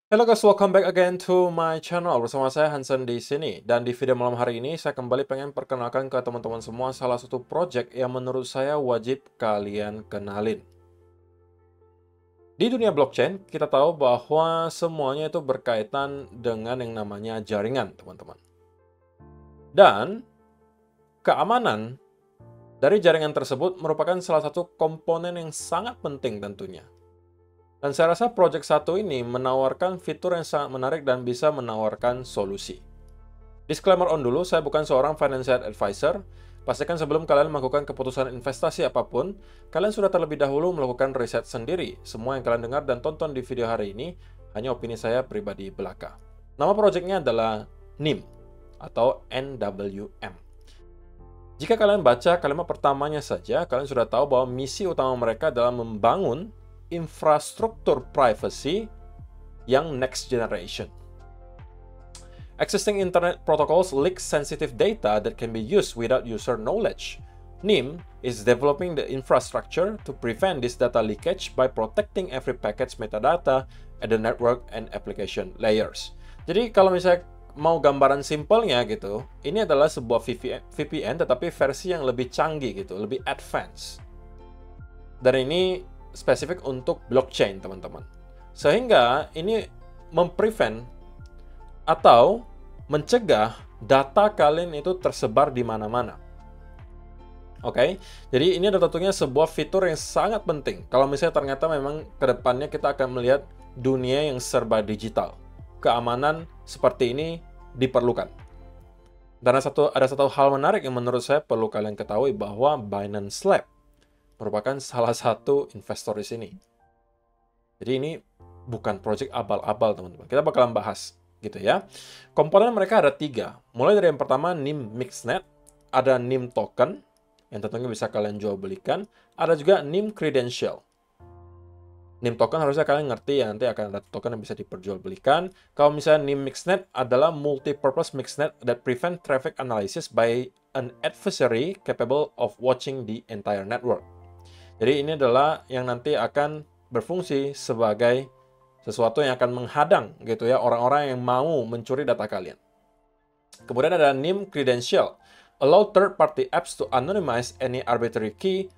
Hello guys, welcome back again to my channel. Bersama saya Hansen di sini. Dan di video malam hari ini saya kembali pengen perkenalkan ke teman-teman semua salah satu project yang menurut saya wajib kalian kenalin. Di dunia blockchain, kita tahu bahwa semuanya itu berkaitan dengan yang namanya jaringan, teman-teman. Dan keamanan dari jaringan tersebut merupakan salah satu komponen yang sangat penting tentunya. Dan saya rasa project satu ini menawarkan fitur yang sangat menarik dan bisa menawarkan solusi. Disclaimer on dulu, saya bukan seorang financial advisor. Pastikan sebelum kalian melakukan keputusan investasi apapun, kalian sudah terlebih dahulu melakukan riset sendiri. Semua yang kalian dengar dan tonton di video hari ini hanya opini saya pribadi belaka. Nama projectnya adalah NIM atau NWM. Jika kalian baca kalimat pertamanya saja, kalian sudah tahu bahwa misi utama mereka adalah membangun infrastruktur privacy yang next generation. Existing internet protocols leak sensitive data that can be used without user knowledge. NIM is developing the infrastructure to prevent this data leakage by protecting every packet's metadata at the network and application layers. Jadi kalau misalnya mau gambaran simpelnya gitu, ini adalah sebuah VPN tetapi versi yang lebih canggih gitu, lebih advance. Dan ini spesifik untuk blockchain, teman-teman. Sehingga ini memprevent atau mencegah data kalian itu tersebar di mana-mana. Oke, jadi ini adalah tentunya sebuah fitur yang sangat penting. Kalau misalnya ternyata memang ke depannya kita akan melihat dunia yang serba digital. Keamanan seperti ini diperlukan. Dan ada satu hal menarik yang menurut saya perlu kalian ketahui bahwa Binance Lab merupakan salah satu investor di sini. Jadi ini bukan project abal-abal, teman-teman. Kita bakalan bahas, gitu ya. Komponen mereka ada 3. Mulai dari yang pertama, NIM Mixnet. Ada NIM Token, yang tentunya bisa kalian jual belikan. Ada juga NIM Credential. NIM Token harusnya kalian ngerti ya, nanti akan ada token yang bisa diperjualbelikan. Kalau misalnya NIM Mixnet adalah multi-purpose mixnet that prevent traffic analysis by an adversary capable of watching the entire network. Jadi ini adalah yang nanti akan berfungsi sebagai sesuatu yang akan menghadang gitu ya orang-orang yang mau mencuri data kalian. Kemudian ada NIM Credential, allow third-party apps to anonymize any arbitrary key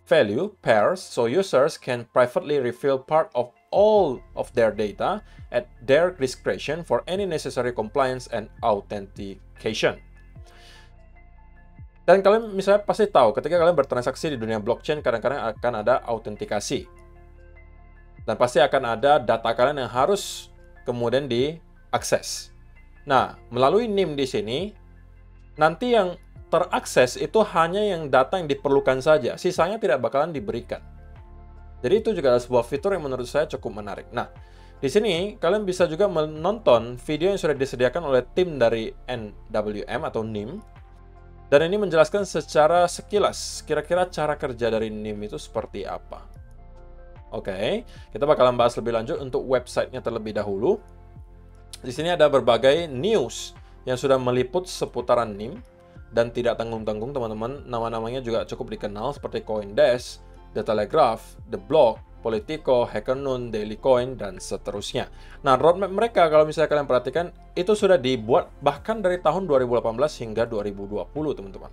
value pairs so users can privately reveal part of all of their data at their discretion for any necessary compliance and authentication. Dan kalian misalnya pasti tahu, ketika kalian bertransaksi di dunia blockchain, kadang-kadang akan ada autentikasi. Dan pasti akan ada data kalian yang harus kemudian diakses. Nah, melalui NIM di sini, nanti yang terakses itu hanya yang data yang diperlukan saja. Sisanya tidak bakalan diberikan. Jadi itu juga adalah sebuah fitur yang menurut saya cukup menarik. Nah, di sini kalian bisa juga menonton video yang sudah disediakan oleh tim dari NWM atau NIM. Dan ini menjelaskan secara sekilas, kira-kira cara kerja dari NIM itu seperti apa. Oke, kita bakalan bahas lebih lanjut untuk websitenya terlebih dahulu. Di sini ada berbagai news yang sudah meliput seputaran NIM. Dan tidak tanggung-tanggung, teman-teman. Nama-namanya juga cukup dikenal seperti CoinDesk, The Telegraph, The Block, Politico, HackerNoon, Daily Coin, dan seterusnya. Nah, roadmap mereka kalau misalnya kalian perhatikan, itu sudah dibuat bahkan dari tahun 2018 hingga 2020, teman-teman.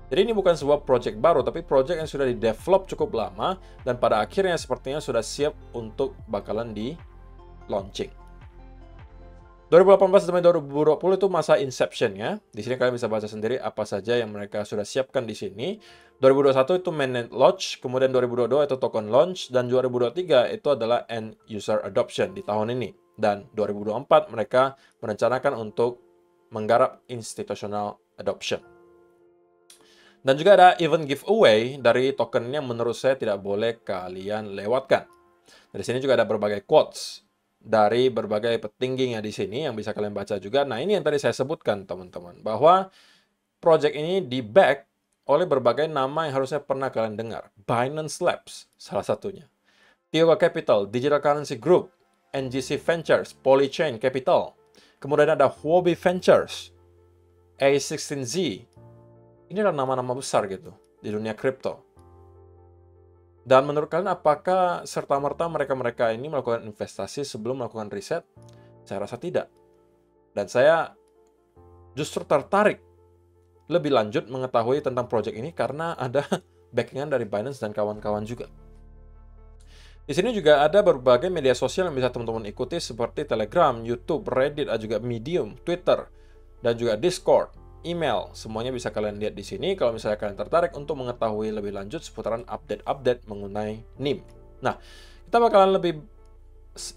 Jadi ini bukan sebuah project baru, tapi project yang sudah di-develop cukup lama, dan pada akhirnya sepertinya sudah siap untuk bakalan di-launching. 2018 sampai 2020 itu masa inception-nya. Di sini kalian bisa baca sendiri apa saja yang mereka sudah siapkan di sini. 2021 itu mainnet launch, kemudian 2022 itu token launch, dan 2023 itu adalah end user adoption di tahun ini. Dan 2024 mereka merencanakan untuk menggarap institutional adoption. Dan juga ada event giveaway dari token yang menurut saya tidak boleh kalian lewatkan. Dari sini juga ada berbagai quotes dari berbagai petingginya di sini yang bisa kalian baca juga. Nah, ini yang tadi saya sebutkan, teman-teman, bahwa project ini di-back oleh berbagai nama yang harusnya pernah kalian dengar. Binance Labs, salah satunya. Tioga Capital, Digital Currency Group, NGC Ventures, Polychain Capital. Kemudian ada Huobi Ventures, A16Z. Ini adalah nama-nama besar gitu di dunia kripto. Dan menurut kalian apakah serta-merta mereka-mereka ini melakukan investasi sebelum melakukan riset? Saya rasa tidak. Dan saya justru tertarik lebih lanjut mengetahui tentang project ini karena ada backingan dari Binance dan kawan-kawan juga. Di sini juga ada berbagai media sosial yang bisa teman-teman ikuti seperti Telegram, YouTube, Reddit, juga Medium, Twitter, dan juga Discord, email. Semuanya bisa kalian lihat di sini kalau misalnya kalian tertarik untuk mengetahui lebih lanjut seputaran update-update mengenai NIM. Nah, kita bakalan lebih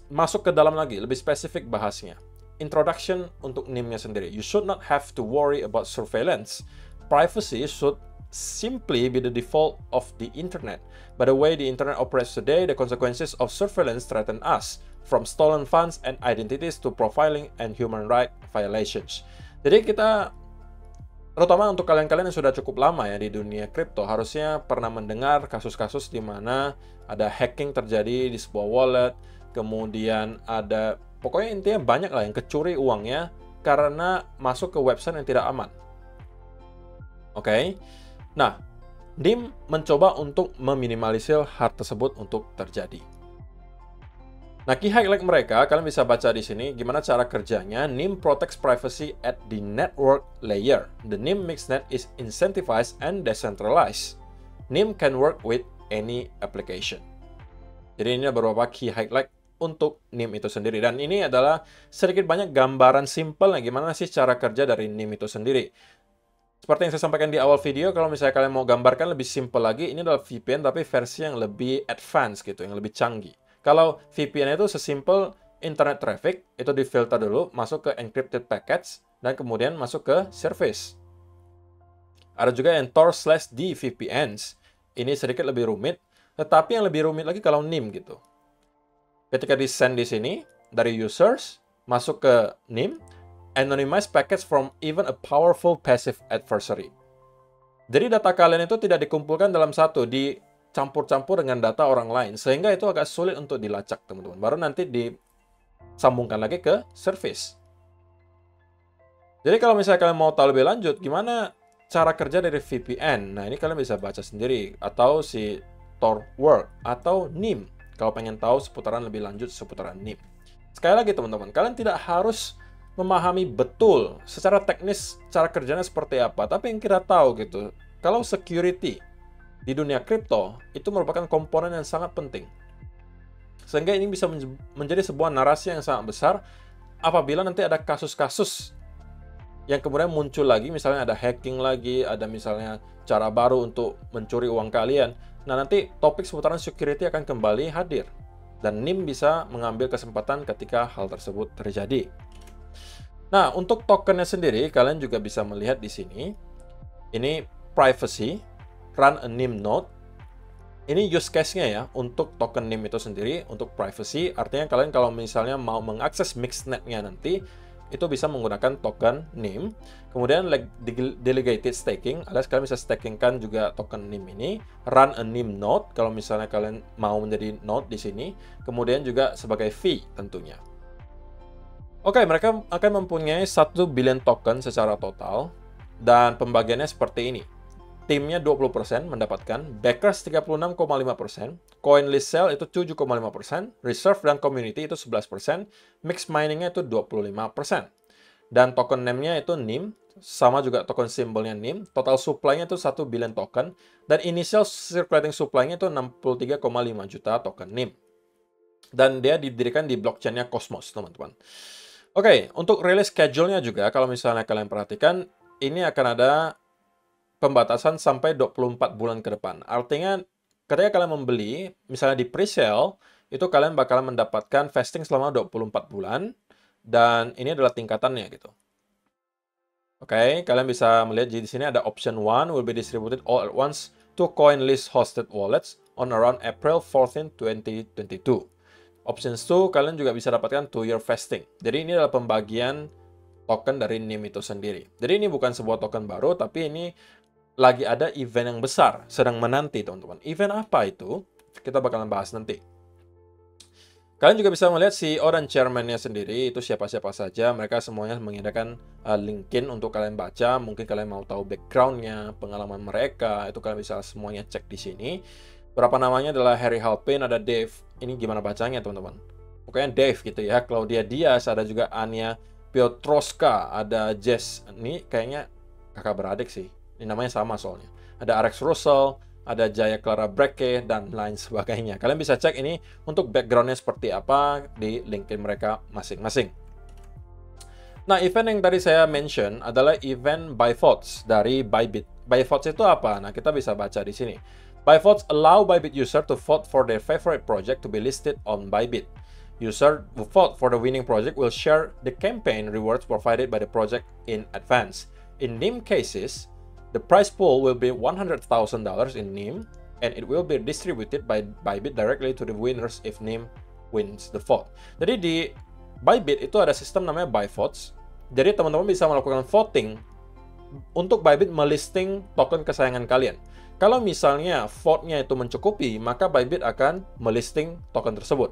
masuk ke dalam lagi, lebih spesifik bahasnya. Introduction untuk NIM-nya sendiri. You should not have to worry about surveillance. Privacy should simply be the default of the internet. By the way the internet operates today, the consequences of surveillance threaten us, from stolen funds and identities to profiling and human rights violations. Jadi kita, terutama untuk kalian-kalian yang sudah cukup lama ya di dunia kripto, harusnya pernah mendengar kasus-kasus di mana ada hacking terjadi di sebuah wallet, kemudian ada, pokoknya intinya banyak lah yang kecuri uangnya karena masuk ke website yang tidak aman. Oke. Nah, NIM mencoba untuk meminimalisir hal tersebut untuk terjadi. Nah, key highlight mereka, kalian bisa baca di sini gimana cara kerjanya. NIM protects privacy at the network layer. The NIM mixnet is incentivized and decentralized. NIM can work with any application. Jadi ini ada beberapa key highlight untuk NIM itu sendiri. Dan ini adalah sedikit banyak gambaran simpel gimana sih cara kerja dari NIM itu sendiri. Seperti yang saya sampaikan di awal video, kalau misalnya kalian mau gambarkan lebih simple lagi, ini adalah VPN tapi versi yang lebih advance gitu, yang lebih canggih. Kalau VPN itu sesimpel internet traffic, itu difilter dulu, masuk ke encrypted packets, dan kemudian masuk ke service. Ada juga yang Tor/D VPNs. Ini sedikit lebih rumit, tetapi yang lebih rumit lagi kalau NIM gitu. Ketika di-send di sini, dari users, masuk ke NIM, anonymize packets from even a powerful passive adversary. Jadi data kalian itu tidak dikumpulkan dalam satu, dicampur-campur dengan data orang lain, sehingga itu agak sulit untuk dilacak, teman-teman. Baru nanti disambungkan lagi ke service. Jadi kalau misalnya kalian mau tahu lebih lanjut, gimana cara kerja dari VPN? Nah, ini kalian bisa baca sendiri, atau si Tor/Work, atau NIM, kalau pengen tahu seputaran lebih lanjut seputaran NIM. Sekali lagi, teman-teman, kalian tidak harus memahami betul secara teknis cara kerjanya seperti apa, tapi yang kita tahu gitu, kalau security di dunia kripto itu merupakan komponen yang sangat penting, sehingga ini bisa menjadi sebuah narasi yang sangat besar apabila nanti ada kasus-kasus yang kemudian muncul lagi, misalnya ada hacking lagi, ada misalnya cara baru untuk mencuri uang kalian. Nah, nanti topik seputaran security akan kembali hadir, dan NIM bisa mengambil kesempatan ketika hal tersebut terjadi. Nah, untuk tokennya sendiri, kalian juga bisa melihat di sini. Ini privacy, run a NIM node. Ini use case-nya ya, untuk token NIM itu sendiri, untuk privacy. Artinya kalian kalau misalnya mau mengakses mixnet-nya nanti, itu bisa menggunakan token NIM. Kemudian delegated staking, alias kalian bisa stakingkan juga token NIM ini. Run a NIM node, kalau misalnya kalian mau menjadi node di sini. Kemudian juga sebagai fee tentunya. Oke, mereka akan mempunyai 1 billion token secara total, dan pembagiannya seperti ini. Timnya 20% mendapatkan, backers 36,5%, coin list sale itu 7,5%, reserve dan community itu 11%, mix miningnya itu 25%. Dan token name-nya itu NIM, sama juga token simbolnya NIM, total supply-nya itu 1 billion token, dan initial circulating supply-nya itu 63,5 juta token NIM. Dan dia didirikan di blockchain-nya Cosmos, teman-teman. Oke, untuk release schedule-nya juga, kalau misalnya kalian perhatikan, ini akan ada pembatasan sampai 24 bulan ke depan. Artinya, ketika kalian membeli, misalnya di pre-sale, itu kalian bakalan mendapatkan vesting selama 24 bulan, dan ini adalah tingkatannya gitu. Oke, kalian bisa melihat di sini ada option 1 will be distributed all at once to CoinList hosted wallets on around April 14, 2022. Options 2, kalian juga bisa dapatkan 2-year vesting. Jadi ini adalah pembagian token dari NIM itu sendiri. Jadi ini bukan sebuah token baru, tapi ini lagi ada event yang besar, sedang menanti teman-teman. Event apa itu? Kita bakalan bahas nanti. Kalian juga bisa melihat CEO dan chairman-nya sendiri, itu siapa-siapa saja. Mereka semuanya menggunakan LinkedIn untuk kalian baca. Mungkin kalian mau tahu background-nya, pengalaman mereka, itu kalian bisa semuanya cek di sini. Berapa namanya adalah Harry Halpin, ada Dave. Ini gimana bacanya, teman-teman? pokoknya Dave gitu ya, Claudia Diaz, ada juga Anya Piotrowska, ada Jess, ini kayaknya kakak beradik sih, ini namanya sama soalnya. Ada Alex Russell, ada Jaya Clara Breke, dan lain sebagainya. Kalian bisa cek ini untuk backgroundnya seperti apa di LinkedIn mereka masing-masing. Nah, event yang tadi saya mention adalah event by votes dari Bybit. By votes itu apa? Nah, kita bisa baca di sini. By votes allow Bybit user to vote for their favorite project to be listed on Bybit. User who vote for the winning project will share the campaign rewards provided by the project in advance. In NIM cases, the prize pool will be $100,000 in NIM, and it will be distributed by Bybit directly to the winners if NIM wins the vote. Jadi di Bybit itu ada sistem namanya by votes. Jadi teman-teman bisa melakukan voting untuk Bybit melisting token kesayangan kalian. Kalau misalnya vote-nya itu mencukupi, maka Bybit akan melisting token tersebut.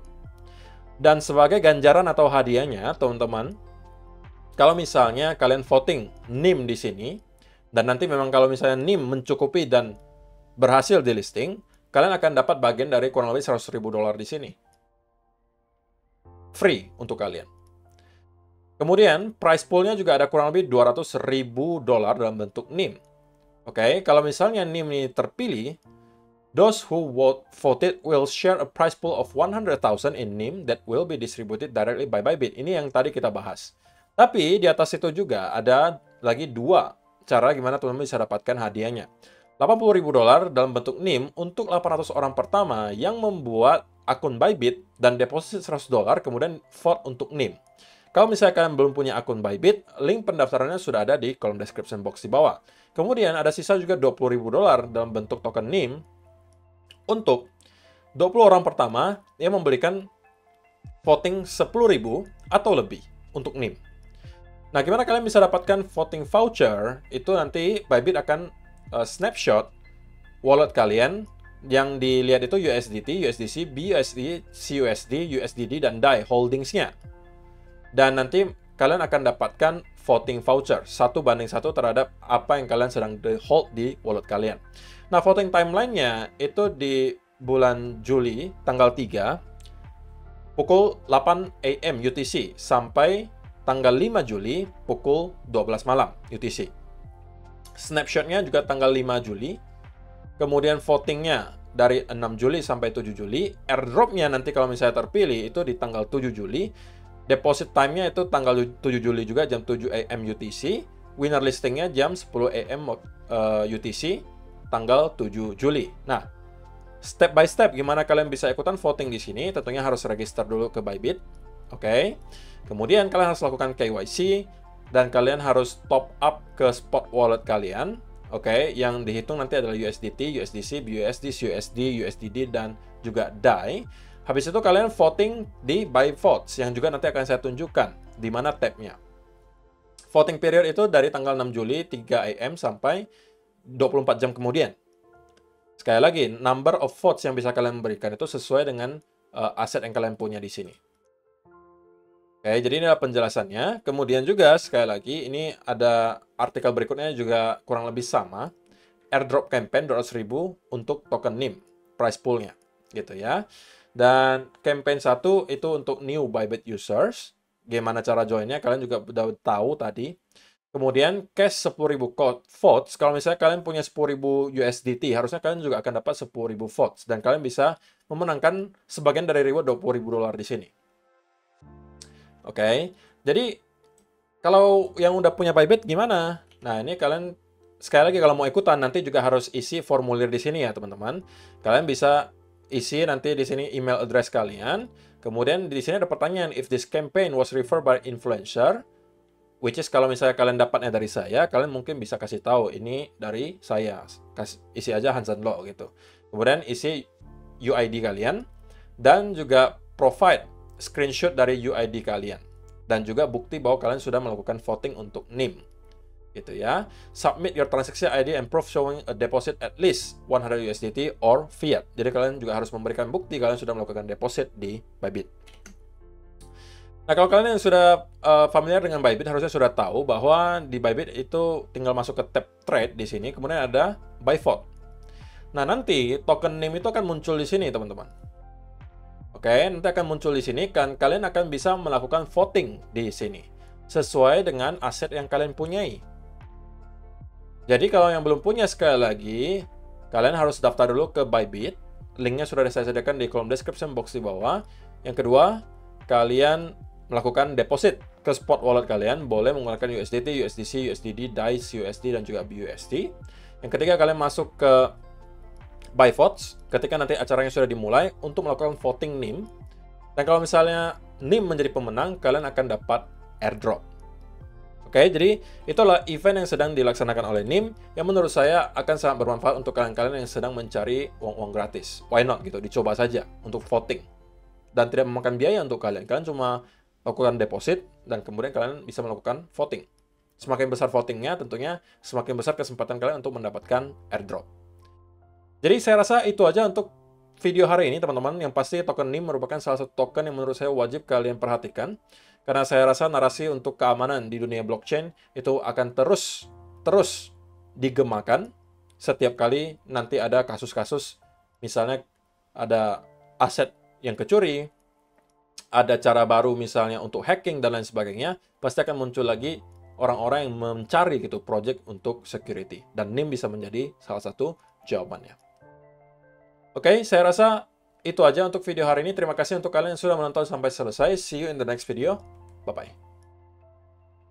Dan sebagai ganjaran atau hadiahnya, teman-teman, kalau misalnya kalian voting NIM di sini, dan nanti memang kalau misalnya NIM mencukupi dan berhasil di listing, kalian akan dapat bagian dari kurang lebih $100.000 di sini. Free untuk kalian. Kemudian, price pool-nya juga ada kurang lebih $200.000 dalam bentuk NIM. Oke, kalau misalnya NIM ini terpilih, those who voted will share a prize pool of 100,000 in NIM that will be distributed directly by Bybit. Ini yang tadi kita bahas. Tapi di atas itu juga ada lagi dua cara gimana teman-teman bisa dapatkan hadiahnya. $80.000 dalam bentuk NIM untuk 800 orang pertama yang membuat akun Bybit dan deposit $100, kemudian vote untuk NIM. Kalau misalnya kalian belum punya akun Bybit, link pendaftarannya sudah ada di kolom description box di bawah. Kemudian ada sisa juga $20.000 dalam bentuk token NIM untuk 20 orang pertama yang memberikan voting 10.000 atau lebih untuk NIM. Nah, gimana kalian bisa dapatkan voting voucher? Itu nanti Bybit akan snapshot wallet kalian. Yang dilihat itu USDT, USDC, BUSD, CUSD, USDD, dan DAI holdingsnya. Dan nanti kalian akan dapatkan voting voucher 1:1 terhadap apa yang kalian sedang hold di wallet kalian. Nah, voting timeline-nya itu di bulan Juli tanggal 3 pukul 8 AM UTC sampai tanggal 5 Juli pukul 12 malam UTC. Snapshot-nya juga tanggal 5 Juli. Kemudian votingnya dari 6 Juli sampai 7 Juli. Airdrop-nya nanti kalau misalnya terpilih itu di tanggal 7 Juli. Deposit time-nya itu tanggal 7 Juli juga jam 7 AM UTC. Winner listing-nya jam 10 AM UTC tanggal 7 Juli. Nah, step by step gimana kalian bisa ikutan voting di sini? Tentunya harus register dulu ke Bybit. Oke. Kemudian kalian harus lakukan KYC dan kalian harus top up ke spot wallet kalian. Oke, yang dihitung nanti adalah USDT, USDC, BUSD, CUSD, USDD, dan juga DAI. Habis itu kalian voting di by votes, yang juga nanti akan saya tunjukkan di mana tab-nya. Voting period itu dari tanggal 6 Juli 3 AM sampai 24 jam kemudian. Sekali lagi, number of votes yang bisa kalian berikan itu sesuai dengan aset yang kalian punya di sini. Oke, jadi ini adalah penjelasannya. Kemudian juga, sekali lagi, ini ada artikel berikutnya juga kurang lebih sama. Airdrop campaign 200.000 untuk token NIM, price pool-nya. Gitu ya. Dan campaign 1 itu untuk new Bybit users. Gimana cara join-nya, kalian juga udah tahu tadi. Kemudian, cash 10.000 votes. Kalau misalnya kalian punya 10.000 USDT, harusnya kalian juga akan dapat 10.000 votes. Dan kalian bisa memenangkan sebagian dari reward $20.000 di sini. Oke, jadi kalau yang udah punya Bybit gimana? Nah, ini kalian sekali lagi kalau mau ikutan nanti juga harus isi formulir di sini ya, teman-teman. Kalian bisa isi nanti di sini email address kalian. Kemudian di sini ada pertanyaan, if this campaign was referred by influencer, which is kalau misalnya kalian dapatnya dari saya, kalian mungkin bisa kasih tahu ini dari saya. Isi aja Hansen Law gitu. Kemudian isi UID kalian dan juga provide screenshot dari UID kalian dan juga bukti bahwa kalian sudah melakukan voting untuk NIM gitu ya. Submit your transaction ID and proof showing a deposit at least 100 USDT or fiat. Jadi kalian juga harus memberikan bukti kalian sudah melakukan deposit di Bybit. Nah, kalau kalian yang sudah familiar dengan Bybit harusnya sudah tahu bahwa di Bybit itu tinggal masuk ke tab trade di sini, kemudian ada buy vote. Nah, nanti token NIM itu akan muncul di sini, teman-teman. Oke, nanti akan muncul di sini kan kalian akan bisa melakukan voting di sini sesuai dengan aset yang kalian punyai. Jadi kalau yang belum punya, sekali lagi kalian harus daftar dulu ke Bybit. Linknya sudah saya sediakan di kolom description box di bawah. Yang kedua, kalian melakukan deposit ke spot wallet kalian. Boleh menggunakan USDT, USDC, USDD, DICE, USD, dan juga BUSD. Yang ketiga, kalian masuk ke Buy Votes ketika nanti acaranya sudah dimulai untuk melakukan voting NIM. Dan kalau misalnya NIM menjadi pemenang, kalian akan dapat airdrop. Oke, jadi itulah event yang sedang dilaksanakan oleh NIM yang menurut saya akan sangat bermanfaat untuk kalian-kalian yang sedang mencari uang-uang gratis. Why not gitu, dicoba saja untuk voting. Dan tidak memakan biaya untuk kalian. Kalian cuma lakukan deposit dan kemudian kalian bisa melakukan voting. Semakin besar votingnya, tentunya semakin besar kesempatan kalian untuk mendapatkan airdrop. Jadi saya rasa itu aja untuk video hari ini, teman-teman. Yang pasti token NIM merupakan salah satu token yang menurut saya wajib kalian perhatikan. Karena saya rasa narasi untuk keamanan di dunia blockchain itu akan terus digemakan setiap kali nanti ada kasus-kasus, misalnya ada aset yang kecuri, ada cara baru misalnya untuk hacking dan lain sebagainya, pasti akan muncul lagi orang-orang yang mencari gitu project untuk security. Dan NIM bisa menjadi salah satu jawabannya. Oke, saya rasa itu aja untuk video hari ini. Terima kasih untuk kalian yang sudah menonton sampai selesai. See you in the next video. Bye-bye.